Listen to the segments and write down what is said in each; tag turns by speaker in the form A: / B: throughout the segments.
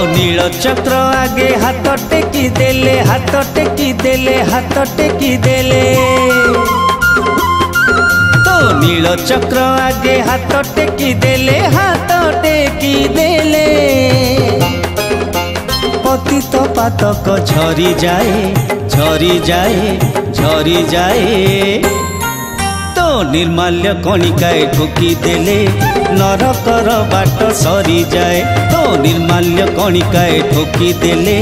A: नील चक्र आगे हाथ टेकी देले हाथ टेकी देले हाथ टेकी देले तो नील चक्र आगे हाथ टेकी देले हाथ टेकी देले पतित पातक झरी जाए झरी जाए झरी जाए तो निर्माल्य कणिकाए ठोकी देले नरकर बाट सरी जाए तो निर्माल्य कणिकाए ठोकी देले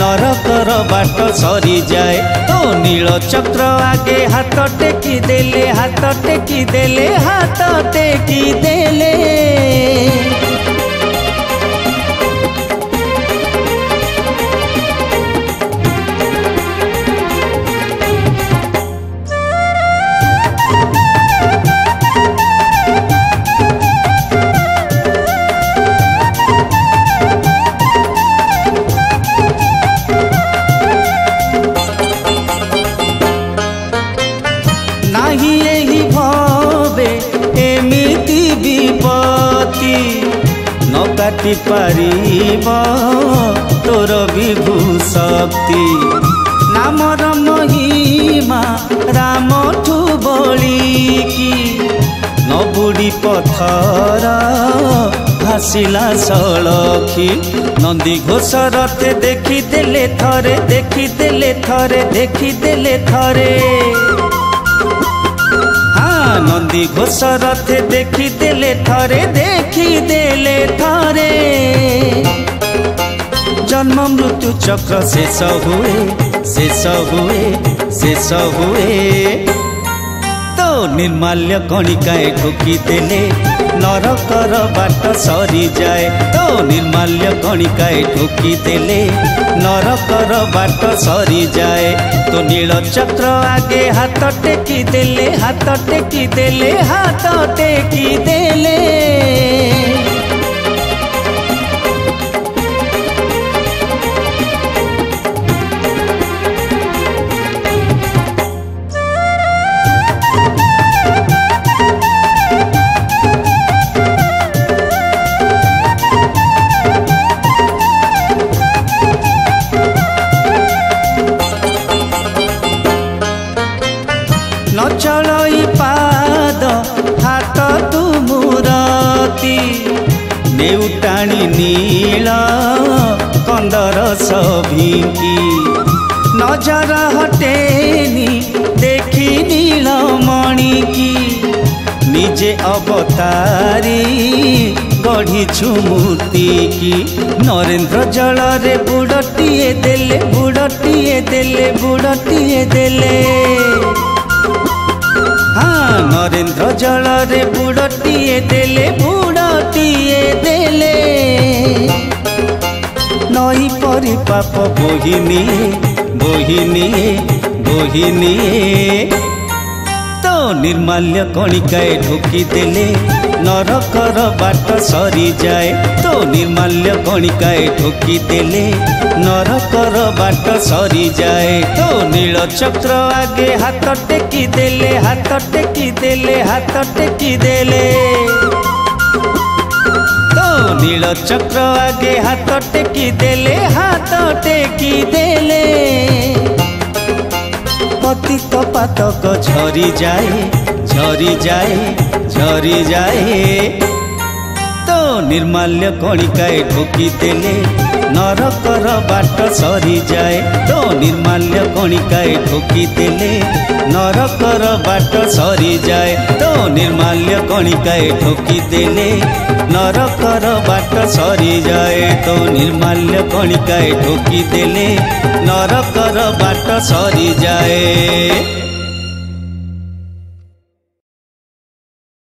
A: नरकर बाट सरी जाए तो नील चक्र आगे हाथ टेकी देले हाथ टेकी देले हाथ टेकी देले काटी पारिब तोर विभू शक्ति नामर महिमा राम ठू बड़ी की न बुड़ी पथर भासिला सड़खी नंदी घोष रथे देखी देले थरे देखी देले थरे देखी देले थरे नंदी घोष रथे देखी देले थरे देखी देले थरे जन्म मृत्यु चक्र शेष हुए शेष हुए शेष हुए तो निर्माल्य कणिकाए ठोकी देले नरकर बाट सरी जाए तो निर्माल्य कणिकाए ठोकी देले नरकर बाट सरी जाए तो नील चक्र आगे हाथ टेकी देले हाथ टेकी देले हाथ टेकी देले चलई पाद हाथ तू मुरती नेउटाणी नील कंदर सभिंकी नजर हटेनी देखी नील मणि की निजे अवतारी गढ़ी मूर्ति की नरेंद्र जल रे बुड़टिए देले बुड़टिए देले बुड़टिए देले नरेंद्र जल रे बुड़टिए देले बुड़टिए देले नई परी पाप बोहिनी बोहिनी बोहिनी तो निर्माल्य कणिकाए ठोकी देले नरकर बाट सरी जाए तो निर्माल्य कणिकाए ठोकी देले नरकर बाट सरी जाए तो नील चक्र आगे हाथ टेकी देले हाथ टेकी देले हाथ टेकी देले तो नील चक्र आगे हाथ टेकी देले हाथ टेकी देले पतित पातक झरी जाए झरी जाए झरी जाए तो निर्माल्य कणिकाए ठोकी देले नरकर बाट सरी जाए तो निर्माल्य कणिकाए ठोकी देले नरकर बाट सरी जाए तो निर्माल्य कणिकाए ठोकी देले नरकर बाट सरी जाए तो निर्माल्य कणिकाए ठोकी देले नरकर बाट सरी जाए।